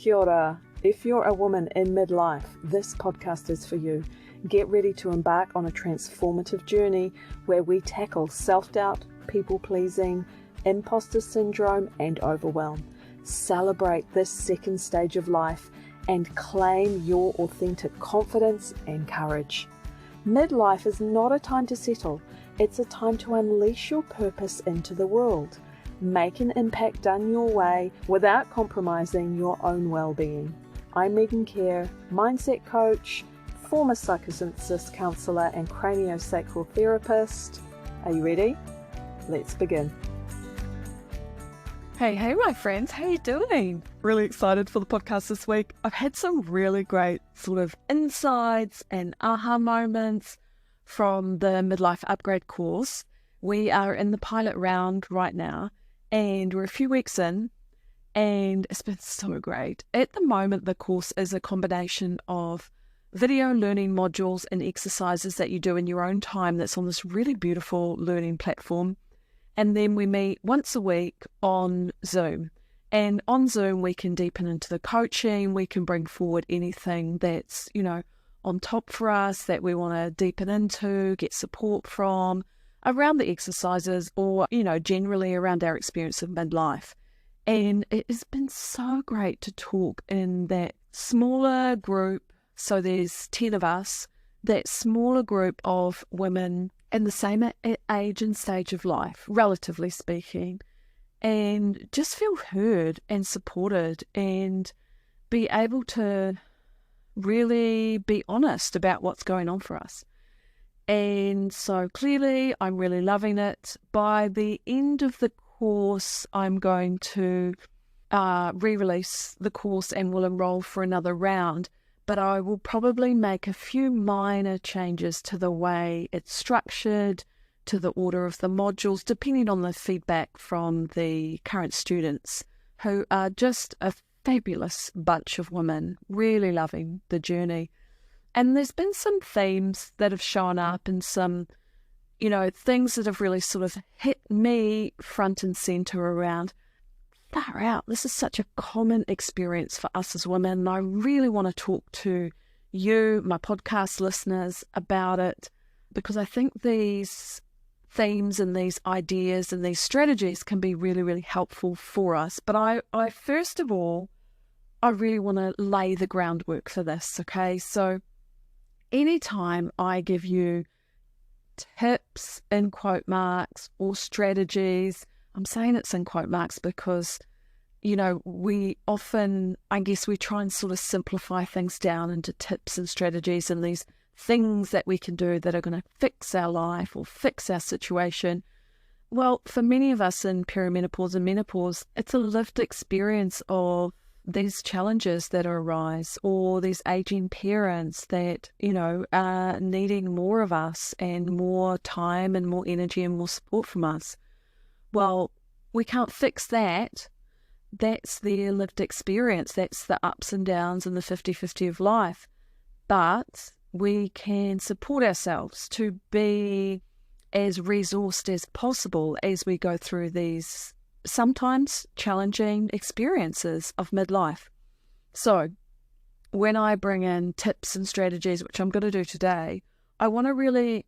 Kia ora. If you're a woman in midlife, this podcast is for you. Get ready to embark on a transformative journey where we tackle self-doubt, people-pleasing, imposter syndrome, and overwhelm. Celebrate this second stage of life and claim your authentic confidence and courage. Midlife is not a time to settle. It's a time to unleash your purpose into the world. Make an impact done your way without compromising your own well-being. I'm Megan Kerr, mindset coach, former psychosynthesis counsellor and craniosacral therapist. Are you ready? Let's begin. Hey, my friends, how you doing? Really excited for the podcast this week. I've had some really great sort of insights and aha moments from the Midlife Upgrade course. We are in the pilot round right now, and we're a few weeks in, and it's been so great. At the moment, the course is a combination of video learning modules and exercises that you do in your own time that's on this really beautiful learning platform. And then we meet once a week on Zoom. And on Zoom, we can deepen into the coaching. We can bring forward anything that's, on top for us that we want to deepen into, get support from, around the exercises or, generally around our experience of midlife. And it has been so great to talk in that smaller group. So there's 10 of us, that smaller group of women in the same age and stage of life, relatively speaking, and just feel heard and supported and be able to really be honest about what's going on for us. And so clearly I'm really loving it. By the end of the course, I'm going to re-release the course and will enroll for another round. But I will probably make a few minor changes to the way it's structured, to the order of the modules, depending on the feedback from the current students, who are just a fabulous bunch of women, really loving the journey. And there's been some themes that have shown up and some, things that have really sort of hit me front and centre around, far out, this is such a common experience for us as women. And I really want to talk to you, my podcast listeners, about it, because I think these themes and these ideas and these strategies can be really, really helpful for us. But I first of all, I really want to lay the groundwork for this, okay? So anytime I give you tips in quote marks or strategies, I'm saying it's in quote marks because, we often, we try and sort of simplify things down into tips and strategies and these things that we can do that are going to fix our life or fix our situation. Well, for many of us in perimenopause and menopause, it's a lived experience of these challenges that arise, or these aging parents that, are needing more of us and more time and more energy and more support from us. Well, we can't fix that. That's their lived experience. That's the ups and downs and the 50-50 of life. But we can support ourselves to be as resourced as possible as we go through these sometimes challenging experiences of midlife. So when I bring in tips and strategies, which I'm going to do today, I want to really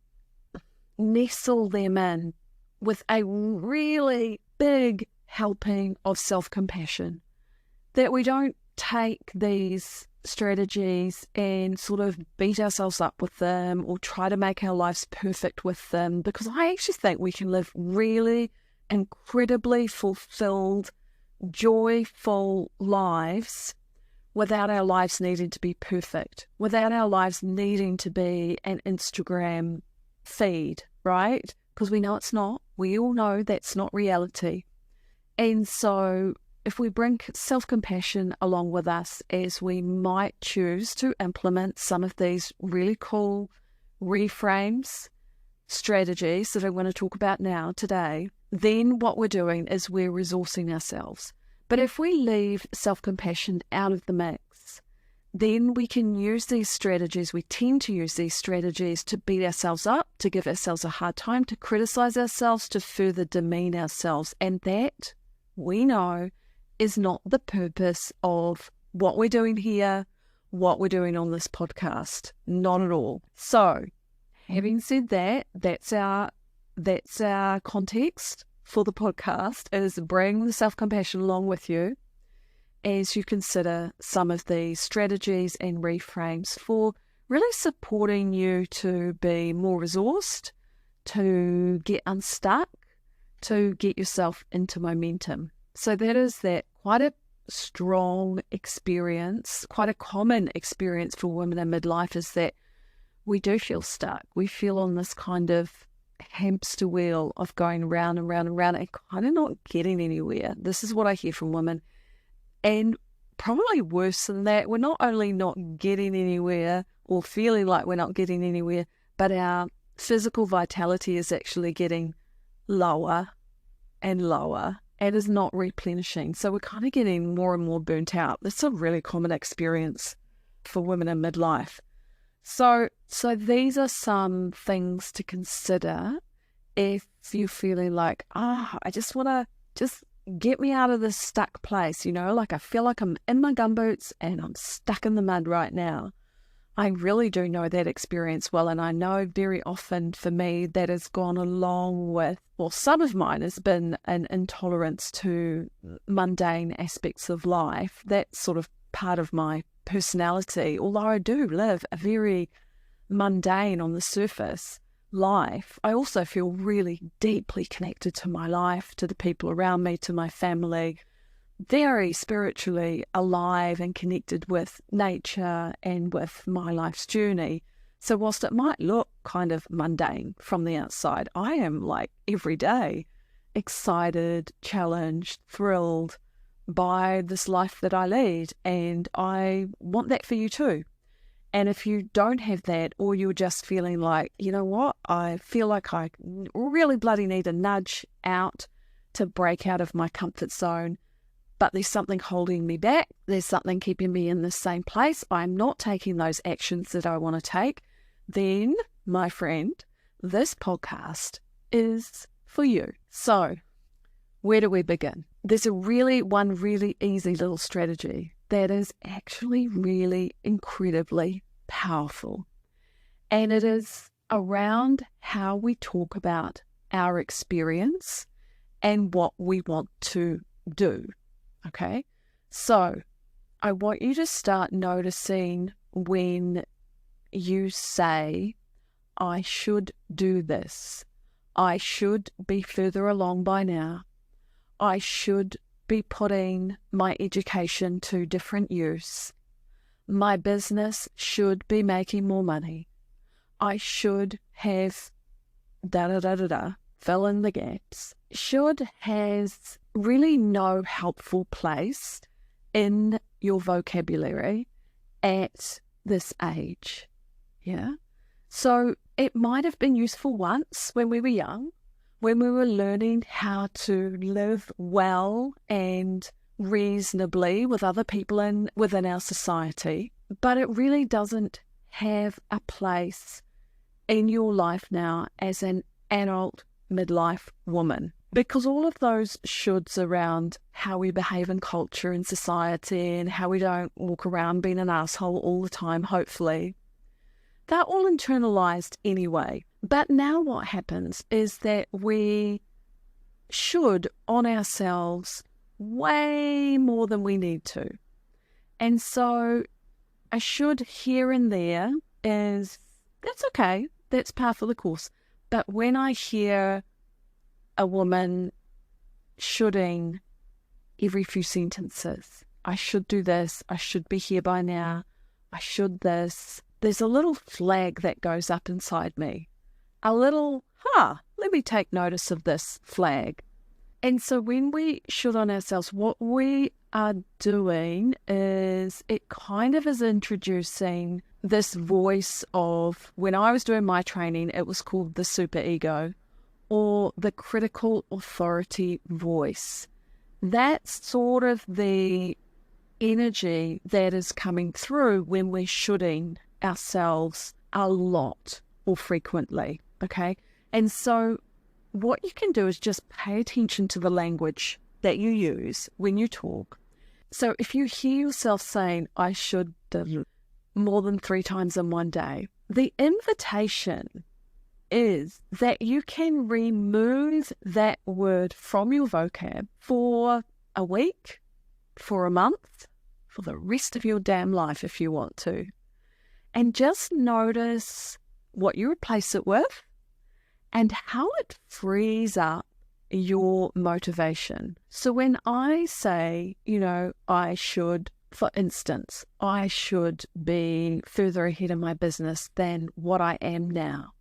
nestle them in with a really big helping of self-compassion, that we don't take these strategies and sort of beat ourselves up with them or try to make our lives perfect with them, because I actually think we can live really incredibly fulfilled, joyful lives without our lives needing to be perfect, without our lives needing to be an Instagram feed, right? Because we know it's not. We all know that's not reality. And so if we bring self-compassion along with us, as we might choose to implement some of these really cool reframes, strategies that I'm going to talk about now today, then what we're doing is we're resourcing ourselves. But if we leave self-compassion out of the mix, then we can use these strategies, we tend to use these strategies to beat ourselves up, to give ourselves a hard time, to criticize ourselves, to further demean ourselves. And that, we know, is not the purpose of what we're doing here, what we're doing on this podcast. Not at all. So, having said that, that's our context for the podcast, is bring the self-compassion along with you as you consider some of the strategies and reframes for really supporting you to be more resourced, to get unstuck, to get yourself into momentum. So that is that quite a strong experience, quite a common experience for women in midlife, is that we do feel stuck. We feel on this kind of hamster wheel of going round and round and round and kind of not getting anywhere. This is what I hear from women. And probably worse than that, we're not only not getting anywhere or feeling like we're not getting anywhere, but our physical vitality is actually getting lower and lower and is not replenishing. So we're kind of getting more and more burnt out. That's a really common experience for women in midlife. So these are some things to consider if you're feeling like, I just want to get me out of this stuck place, like I feel like I'm in my gumboots and I'm stuck in the mud right now. I really do know that experience well, and I know very often for me that has gone along with, well, some of mine has been an intolerance to mundane aspects of life. That's sort of part of my personality, although I do live a very mundane on the surface life. I also feel really deeply connected to my life, to the people around me, to my family, very spiritually alive and connected with nature and with my life's journey. So whilst it might look kind of mundane from the outside, I am like every day excited, challenged, thrilled by this life that I lead, and I want that for you too. And if you don't have that, or you're just feeling like, you know what, I feel like I really bloody need a nudge out to break out of my comfort zone, but there's something holding me back, there's something keeping me in the same place, I'm not taking those actions that I want to take, then, my friend, this podcast is for you. So, where do we begin? There's one really easy little strategy that is actually really incredibly powerful. And it is around how we talk about our experience and what we want to do. Okay? So I want you to start noticing when you say, I should do this. I should be further along by now. I should be putting my education to different use. My business should be making more money. I should have fill in the gaps. Should has really no helpful place in your vocabulary at this age. Yeah. So it might have been useful once when we were young, when we were learning how to live well and reasonably with other people and within our society, but it really doesn't have a place in your life now as an adult midlife woman, because all of those shoulds around how we behave in culture and society and how we don't walk around being an asshole all the time, hopefully, they're all internalized anyway. But now what happens is that we should on ourselves way more than we need to. And so a should here and there is, that's okay, that's par for the course. But when I hear a woman shoulding every few sentences, I should do this, I should be here by now, I should this, there's a little flag that goes up inside me. A little, let me take notice of this flag. And so when we should on ourselves, what we are doing is it kind of is introducing this voice of, when I was doing my training, it was called the super ego or the critical authority voice. That's sort of the energy that is coming through when we're shoulding ourselves a lot or frequently, okay? And so what you can do is just pay attention to the language that you use when you talk. So if you hear yourself saying, I should, more than 3 times in one day, the invitation is that you can remove that word from your vocab for a week, for a month, for the rest of your damn life if you want to. And just notice what you replace it with and how it frees up your motivation. So when I say, I should, for instance, I should be further ahead in my business than what I am now,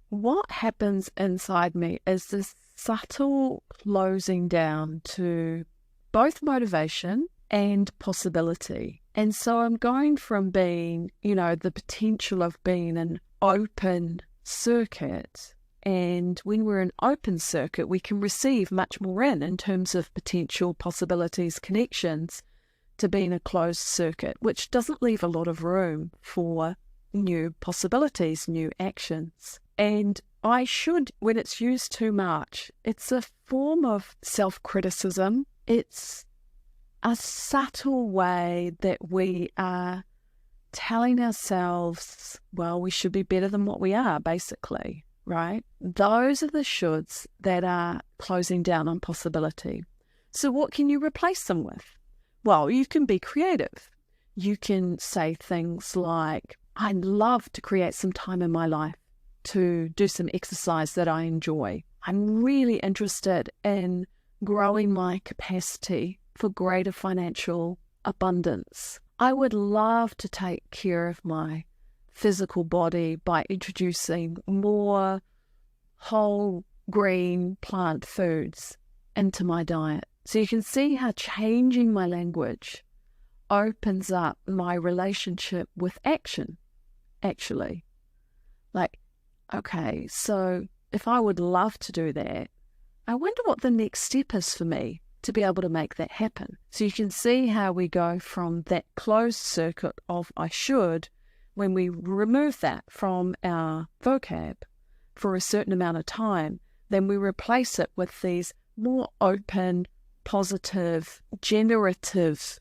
what happens inside me is this subtle closing down to both motivation and possibility. And so I'm going from being, the potential of being an open circuit. And when we're an open circuit, we can receive much more in terms of potential possibilities, connections, to being a closed circuit, which doesn't leave a lot of room for new possibilities, new actions. And I should, when it's used too much, it's a form of self-criticism. It's a subtle way that we are telling ourselves, well, we should be better than what we are, basically, right? Those are the shoulds that are closing down on possibility. So what can you replace them with? Well, you can be creative. You can say things like, I'd love to create some time in my life to do some exercise that I enjoy. I'm really interested in growing my capacity for greater financial abundance. I would love to take care of my physical body by introducing more whole green plant foods into my diet. So you can see how changing my language opens up my relationship with action, actually. Like, okay, so if I would love to do that, I wonder what the next step is for me to be able to make that happen. So you can see how we go from that closed circuit of I should, when we remove that from our vocab for a certain amount of time, then we replace it with these more open, positive, generative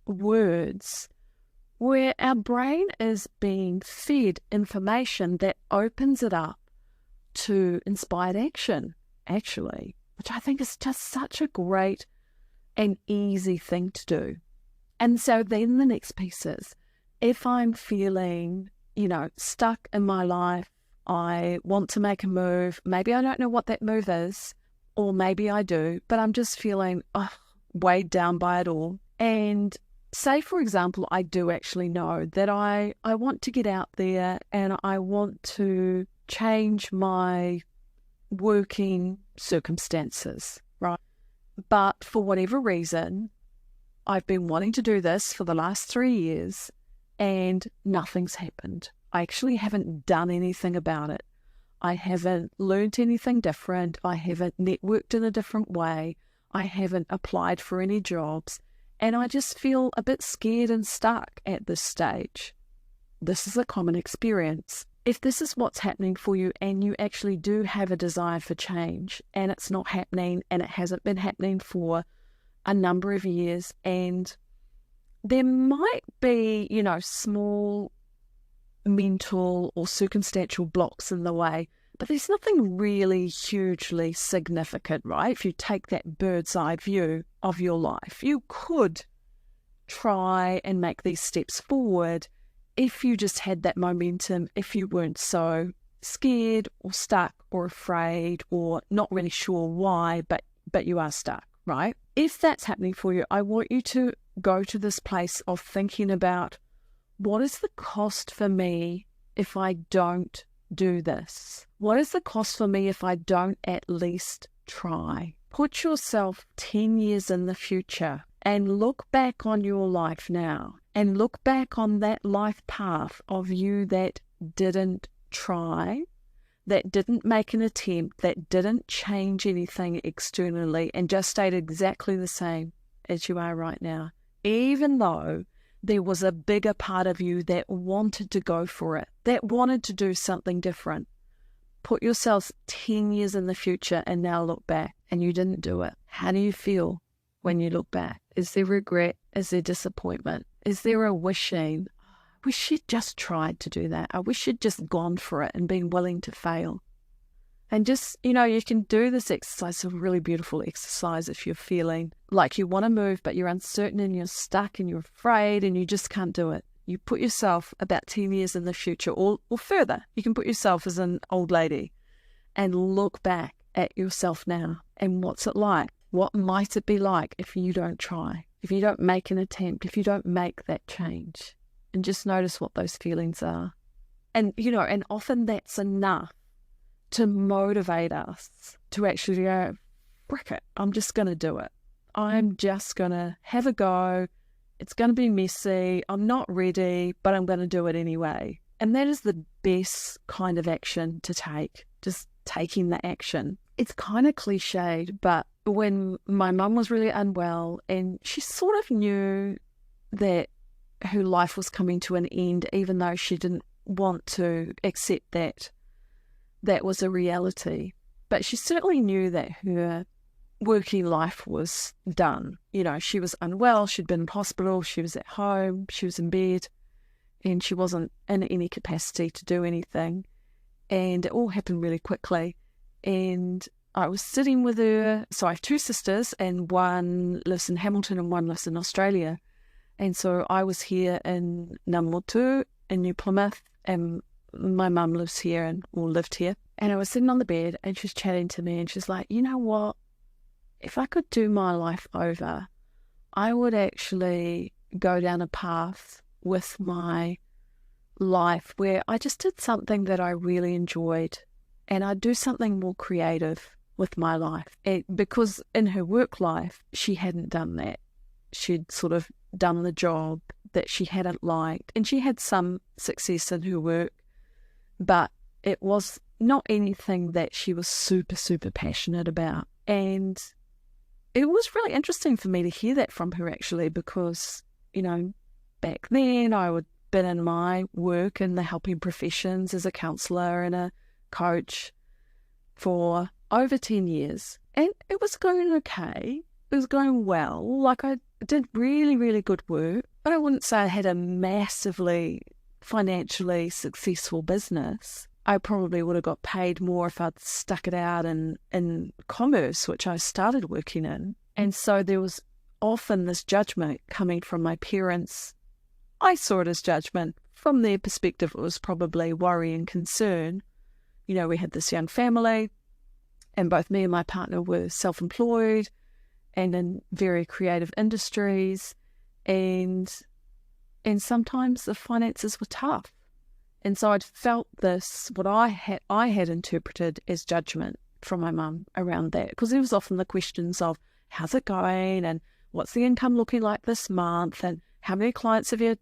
words where our brain is being fed information that opens it up to inspired action, actually, which I think is just such a great and easy thing to do. And so then the next piece is, if I'm feeling, stuck in my life, I want to make a move, maybe I don't know what that move is, or maybe I do, but I'm just feeling weighed down by it all. And say, for example, I do actually know that I want to get out there and I want to change my working circumstances, right? But for whatever reason, I've been wanting to do this for the last 3 years and nothing's happened. I actually haven't done anything about it. I haven't learnt anything different. I haven't networked in a different way. I haven't applied for any jobs. And I just feel a bit scared and stuck at this stage. This is a common experience. If this is what's happening for you and you actually do have a desire for change and it's not happening and it hasn't been happening for a number of years, and there might be, small mental or circumstantial blocks in the way, but there's nothing really hugely significant, right? If you take that bird's eye view of your life, you could try and make these steps forward if you just had that momentum, if you weren't so scared or stuck or afraid or not really sure why, but you are stuck, right? If that's happening for you, I want you to go to this place of thinking about, what is the cost for me if I don't do this? What is the cost for me if I don't at least try? Put yourself 10 years in the future and look back on your life now and look back on that life path of you that didn't try, that didn't make an attempt, that didn't change anything externally and just stayed exactly the same as you are right now, even though there was a bigger part of you that wanted to go for it, that wanted to do something different. Put yourselves 10 years in the future and now look back and you didn't do it. How do you feel when you look back? Is there regret? Is there disappointment? Is there a wishing, I wish she'd just tried to do that. I wish she'd just gone for it and been willing to fail. And just, you can do this exercise. It's a really beautiful exercise if you're feeling like you want to move, but you're uncertain and you're stuck and you're afraid and you just can't do it. You put yourself about 10 years in the future or further. You can put yourself as an old lady and look back at yourself now. And what's it like? What might it be like if you don't try, if you don't make an attempt, if you don't make that change? And just notice what those feelings are. And, and often that's enough to motivate us to actually go, frick it, I'm just going to do it. I'm just going to have a go. It's going to be messy. I'm not ready, but I'm going to do it anyway. And that is the best kind of action to take, just taking the action. It's kind of cliched, but when my mum was really unwell and she sort of knew that her life was coming to an end, even though she didn't want to accept that was a reality. But she certainly knew that her working life was done. She was unwell, she'd been in hospital, she was at home, she was in bed, and she wasn't in any capacity to do anything. And it all happened really quickly. And I was sitting with her. So I have two sisters, and one lives in Hamilton and one lives in Australia. And so I was here in Namutu in New Plymouth, and my mum lives here lived here. And I was sitting on the bed and she was chatting to me and she's like, you know what? If I could do my life over, I would actually go down a path with my life where I just did something that I really enjoyed and I'd do something more creative with my life. Because in her work life, she hadn't done that. She'd sort of done the job that she hadn't liked, and she had some success in her work, but it was not anything that she was super, super passionate about. And it was really interesting for me to hear that from her, actually, because, back then I would been in my work in the helping professions as a counsellor and a coach for over 10 years. And it was going okay. It was going well. Like, I did really, really good work, but I wouldn't say I had a massively financially successful business. I probably would have got paid more if I'd stuck it out in commerce, which I started working in. And so there was often this judgment coming from my parents. I saw it as judgment. From their perspective, it was probably worry and concern. We had this young family, and both me and my partner were self-employed and in very creative industries, and sometimes the finances were tough. And so I'd felt this, what I had interpreted as judgment from my mum around that, because there was often the questions of, how's it going, and what's the income looking like this month, and how many clients have you,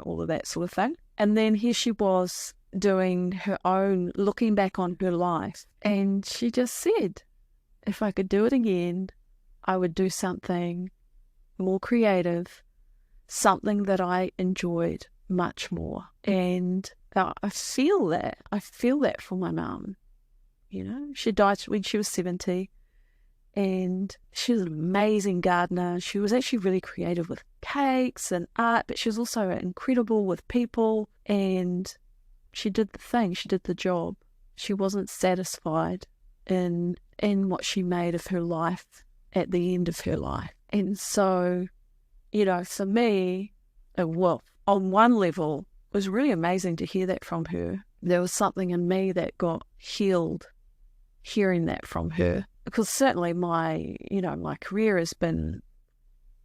all of that sort of thing. And then here she was doing her own, looking back on her life, and she just said, if I could do it again, I would do something more creative, something that I enjoyed much more. And I feel that for my mum. She died when she was 70, and she was an amazing gardener. She was actually really creative with cakes and art, but she was also incredible with people, and she did the thing, she did the job. She wasn't satisfied in what she made of her life at the end of her life. And so, for me, on one level, it was really amazing to hear that from her. There was something in me that got healed hearing that from her, because certainly my career has been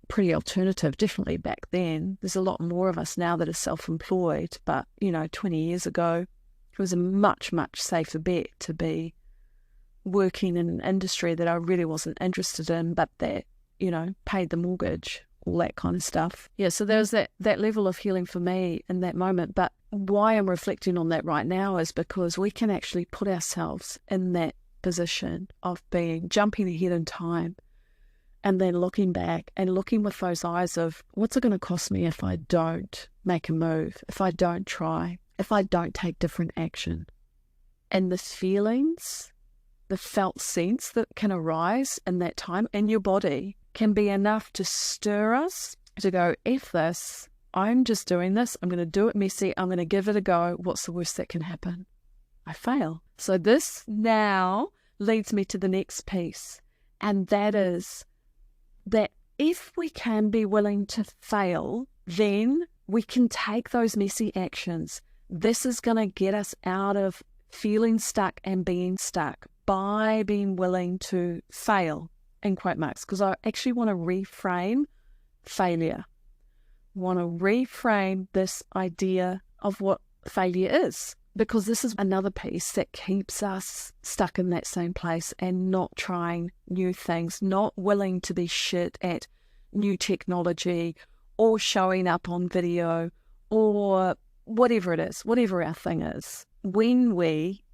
pretty alternative, definitely back then. There's a lot more of us now that are self-employed, but 20 years ago it was a much, much safer bet to be working in an industry that I really wasn't interested in, but that paid the mortgage, all that kind of stuff. Yeah, so there was that level of healing for me in that moment. But why I'm reflecting on that right now is because we can actually put ourselves in that position of jumping ahead in time and then looking back and looking with those eyes of, what's it going to cost me if I don't make a move, if I don't try, if I don't take different action? And the feelings, the felt sense that can arise in that time in your body can be enough to stir us to go, F this, I'm just doing this, I'm going to do it messy, I'm going to give it a go. What's the worst that can happen? I fail. So this now leads me to the next piece, and that is that if we can be willing to fail, then we can take those messy actions. This is going to get us out of feeling stuck and being stuck by being willing to fail, in quote marks, because I actually want to reframe failure. Want to reframe this idea of what failure is, because this is another piece that keeps us stuck in that same place and not trying new things, not willing to be shit at new technology or showing up on video or whatever it is, whatever our thing is. When we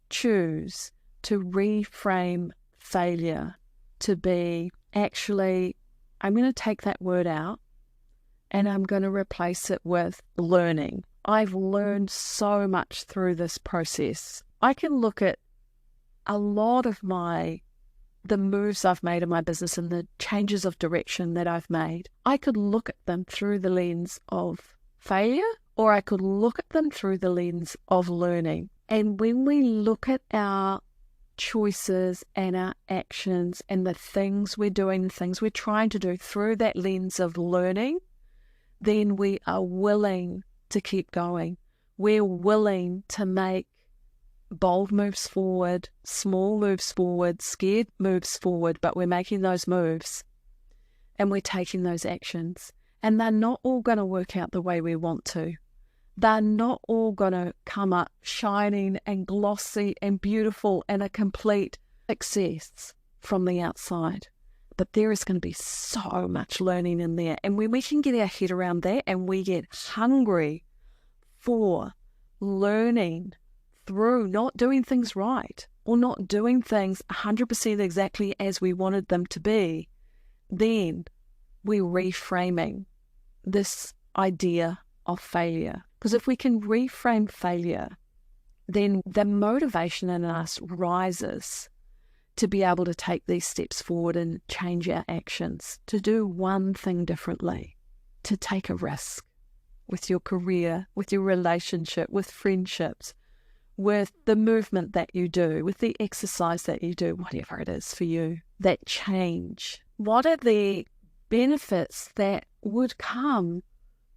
choose to reframe failure to be, actually, I'm going to take that word out and I'm going to replace it with learning. I've learned so much through this process. I can look at a lot of the moves I've made in my business and the changes of direction that I've made. I could look at them through the lens of failure, or I could look at them through the lens of learning. And when we look at our choices and our actions and the things we're doing, the things we're trying to do through that lens of learning, then we are willing to keep going. We're willing to make bold moves forward, small moves forward, scared moves forward, but we're making those moves and we're taking those actions. And they're not all going to work out the way we want to. They're not all going to come up shining and glossy and beautiful and a complete success from the outside. But there is going to be so much learning in there. And when we can get our head around that and we get hungry for learning through not doing things right or not doing things 100% exactly as we wanted them to be, then we're reframing this idea of failure. Because if we can reframe failure, then the motivation in us rises to be able to take these steps forward and change our actions, to do one thing differently, to take a risk with your career, with your relationship, with friendships, with the movement that you do, with the exercise that you do, whatever it is for you, that change. What are the benefits that would come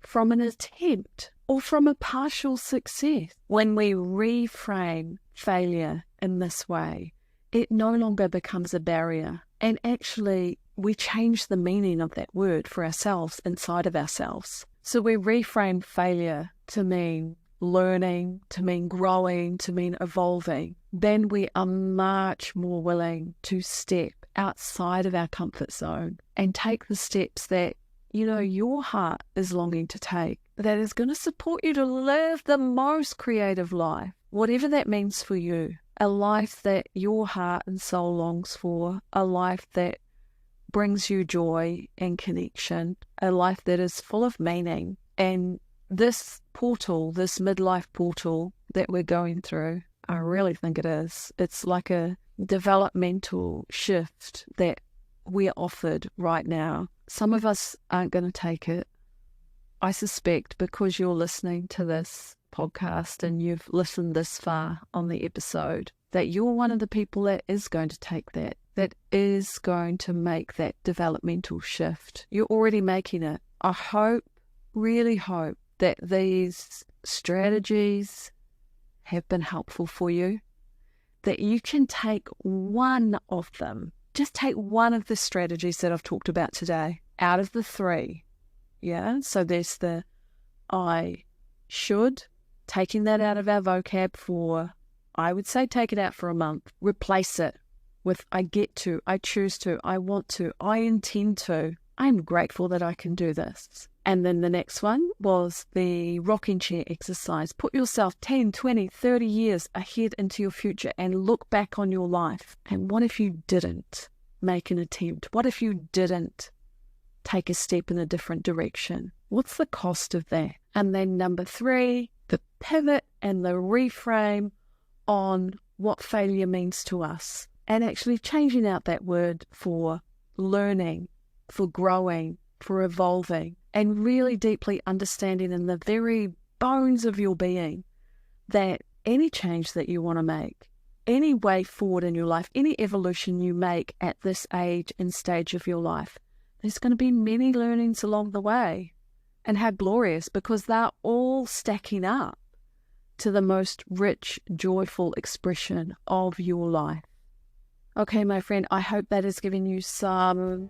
from an attempt or from a partial success? When we reframe failure in this way, it no longer becomes a barrier. And actually, we change the meaning of that word for ourselves inside of ourselves. So we reframe failure to mean learning, to mean growing, to mean evolving. Then we are much more willing to step outside of our comfort zone and take the steps that, your heart is longing to take, that is going to support you to live the most creative life, whatever that means for you. A life that your heart and soul longs for, a life that brings you joy and connection, a life that is full of meaning. And this portal, this midlife portal that we're going through, I really think it is. It's like a developmental shift that we're offered right now. Some of us aren't going to take it. I suspect because you're listening to this podcast and you've listened this far on the episode, that you're one of the people that is going to take that is going to make that developmental shift. You're already making it. I hope, really hope, that these strategies have been helpful for you, that you can take one of them, just take one of the strategies that I've talked about today out of the three. Yeah, so there's the I should, taking that out of our vocab for, I would say take it out for a month, replace it with I get to, I choose to, I want to, I intend to, I'm grateful that I can do this. And then the next one was the rocking chair exercise. Put yourself 10, 20, 30 years ahead into your future and look back on your life. And what if you didn't make an attempt? What if you didn't take a step in a different direction? What's the cost of that? And then number 3, the pivot and the reframe on what failure means to us. And actually changing out that word for learning, for growing, for evolving, and really deeply understanding in the very bones of your being that any change that you want to make, any way forward in your life, any evolution you make at this age and stage of your life, there's going to be many learnings along the way. And how glorious, because they're all stacking up to the most rich, joyful expression of your life. Okay, my friend, I hope that has given you some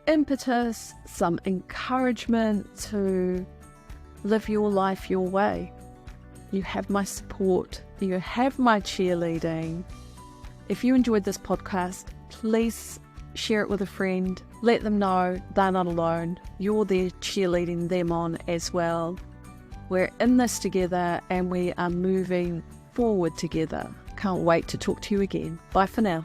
impetus, some encouragement to live your life your way. You have my support. You have my cheerleading. If you enjoyed this podcast, please share it with a friend. Let them know they're not alone. You're there cheerleading them on as well. We're in this together and we are moving forward together. Can't wait to talk to you again. Bye for now.